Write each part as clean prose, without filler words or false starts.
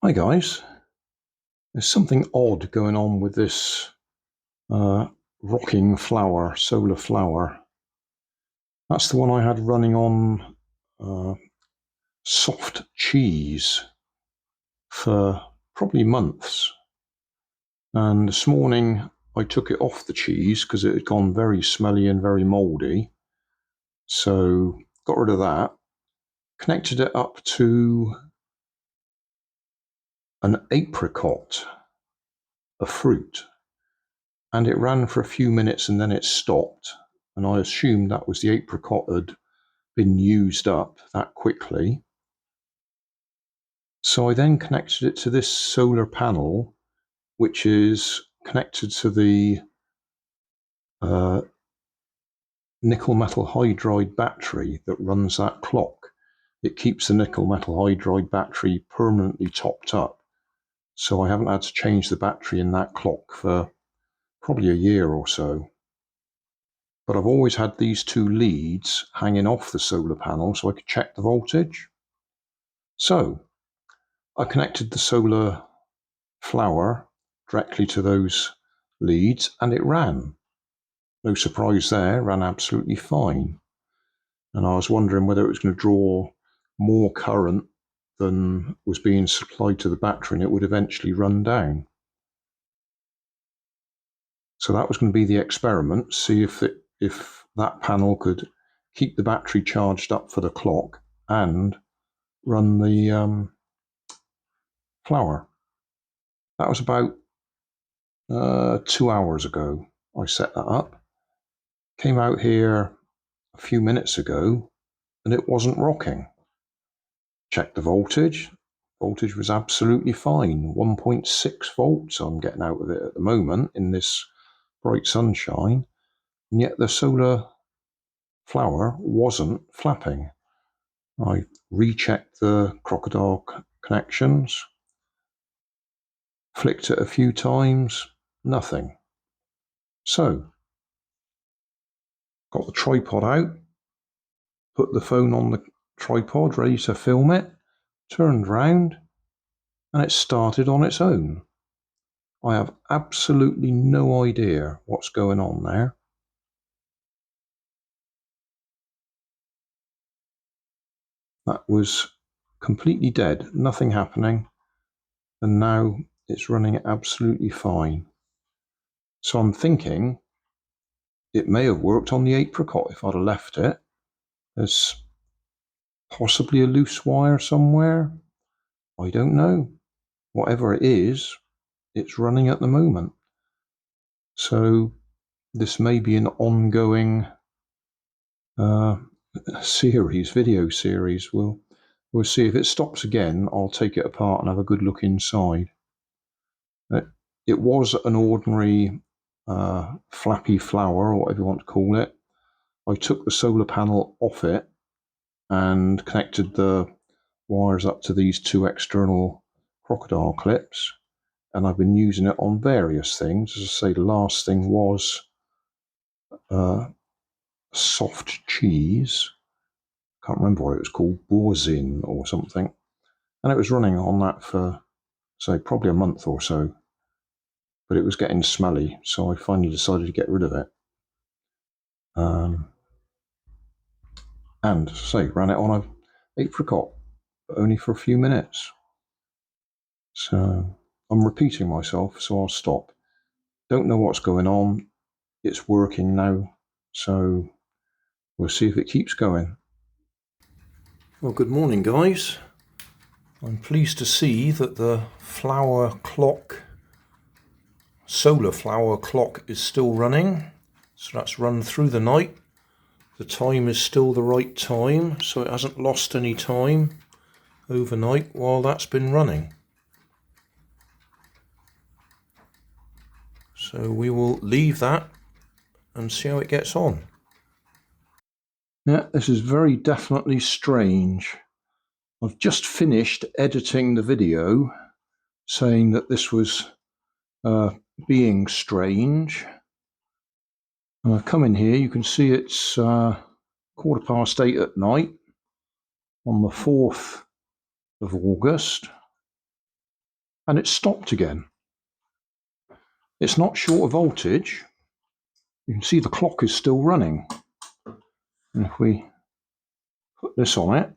Hi guys, there's something odd going on with this rocking flower, solar flower. That's the one I had running on soft cheese for probably months. And this morning I took it off the cheese because it had gone very smelly and very mouldy. So got rid of that, connected it up to an apricot, a fruit. And it ran for a few minutes and then it stopped. And I assumed that was the apricot had been used up that quickly. So I then connected it to this solar panel, which is connected to the nickel metal hydride battery that runs that clock. It keeps the nickel metal hydride battery permanently topped up. So I haven't had to change the battery in that clock for probably a year or so. But I've always had these two leads hanging off the solar panel so I could check the voltage. So I connected the solar flower directly to those leads and it ran. No surprise there, ran absolutely fine. And I was wondering whether it was going to draw more current than was being supplied to the battery and it would eventually run down. So that was going to be the experiment, see if that panel could keep the battery charged up for the clock and run the flower. That was about 2 hours ago I set that up. Came out here a few minutes ago and it wasn't rocking. Checked the voltage. Voltage was absolutely fine. 1.6 volts I'm getting out of it at the moment in this bright sunshine. And yet the solar flower wasn't flapping. I rechecked the crocodile connections, flicked it a few times, nothing. So, got the tripod out, put the phone on the tripod ready to film it, turned round, and it started on its own. I have absolutely no idea what's going on there. That was completely dead, nothing happening, and now it's running absolutely fine. So I'm thinking it may have worked on the apricot if I'd have left it. There's possibly a loose wire somewhere. I don't know. Whatever it is, it's running at the moment. So this may be an ongoing video series. We'll see. If it stops again, I'll take it apart and have a good look inside. It was an ordinary flappy flower, or whatever you want to call it. I took the solar panel off it and connected the wires up to these two external crocodile clips, and I've been using it on various things. As I say, the last thing was soft cheese. Can't remember what it was called, Borzin or something, and it was running on that for, say, probably a month or so, but it was getting smelly, so I finally decided to get rid of it. And say, ran it on an apricot, but only for a few minutes. So I'm repeating myself, so I'll stop. Don't know what's going on. It's working now, so we'll see if it keeps going. Well, good morning, guys. I'm pleased to see that the solar flower clock is still running. So that's run through the night. The time is still the right time, so it hasn't lost any time overnight while that's been running. So we will leave that and see how it gets on. Yeah, this is very definitely strange. I've just finished editing the video saying that this was being strange. And I've come in here, you can see it's 8:15 at night on the 4th of August. and it stopped again. It's not short of voltage. You can see the clock is still running. And if we put this on it,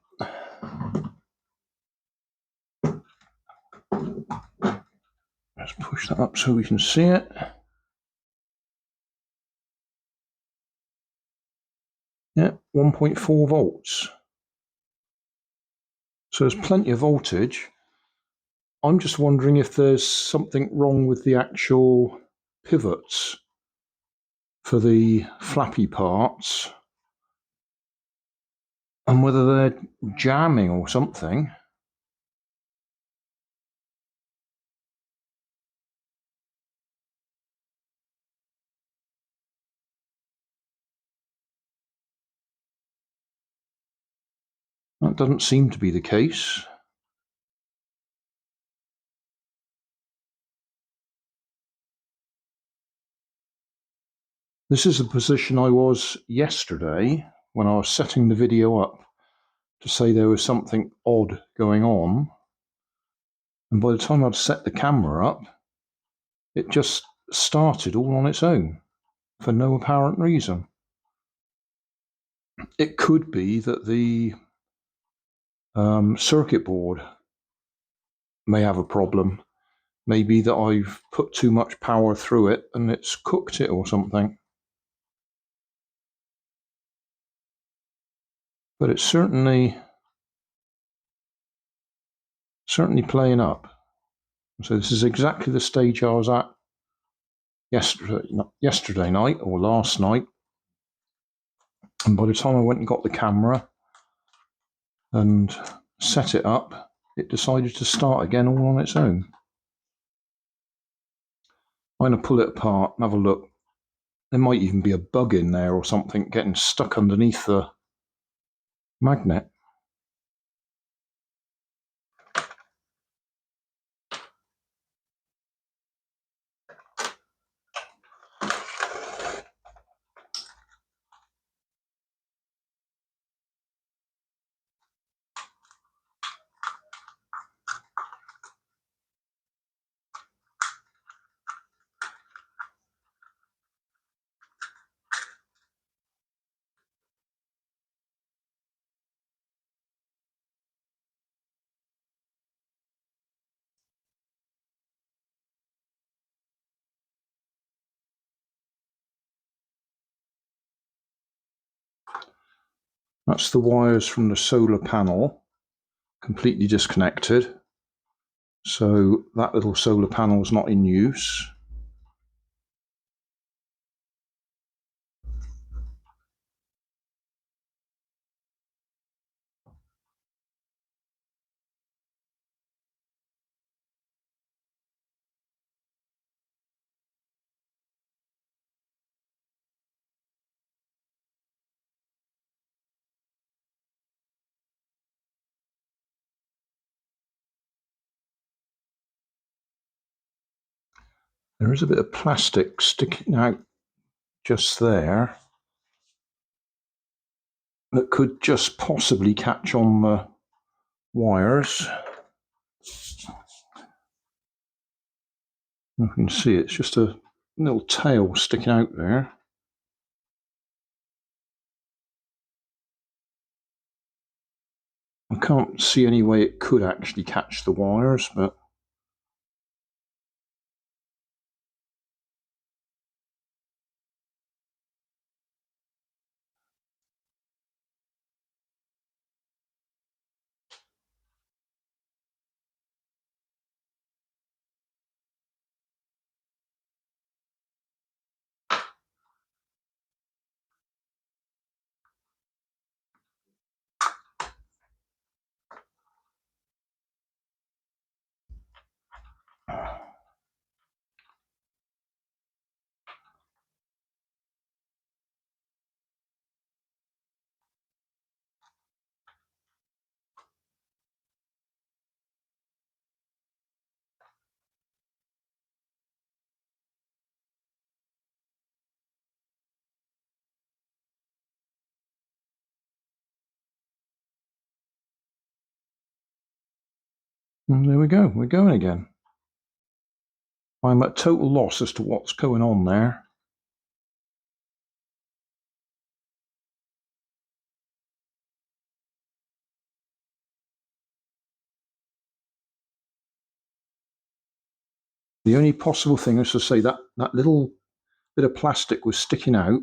let's push that up so we can see it. Yeah, 1.4 volts. So there's plenty of voltage. I'm just wondering if there's something wrong with the actual pivots for the flappy parts and whether they're jamming or something. That doesn't seem to be the case. This is the position I was yesterday when I was setting the video up to say there was something odd going on. And by the time I'd set the camera up, it just started all on its own for no apparent reason. It could be that the circuit board may have a problem. Maybe that I've put too much power through it and it's cooked it or something. But it's certainly playing up. So this is exactly the stage I was at yesterday night or last night. And by the time I went and got the camera and set it up, it decided to start again all on its own. I'm going to pull it apart and have a look. There might even be a bug in there or something getting stuck underneath the magnet. That's the wires from the solar panel, completely disconnected. So that little solar panel is not in use. There is a bit of plastic sticking out just there that could just possibly catch on the wires. You can see it's just a little tail sticking out there. I can't see any way it could actually catch the wires, but there we go, we're going again. I'm at total loss as to what's going on there. The only possible thing is to say that that little bit of plastic was sticking out,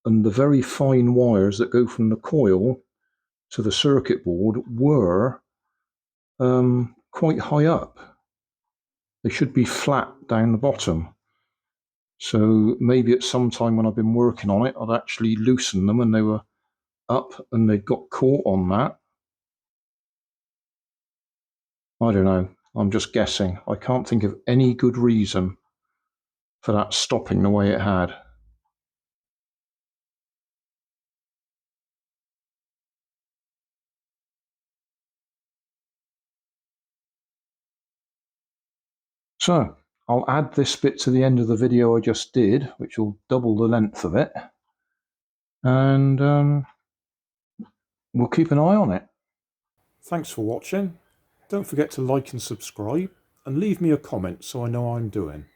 and the very fine wires that go from the coil to the circuit board were quite high up. They should be flat down the bottom. So maybe at some time when I've been working on it, I'd actually loosened them and they were up and they got caught on that. I don't know. I'm just guessing. I can't think of any good reason for that stopping the way it had. So I'll add this bit to the end of the video I just did, which will double the length of it. And we'll keep an eye on it. Thanks for watching. Don't forget to like and subscribe and leave me a comment so I know how I'm doing.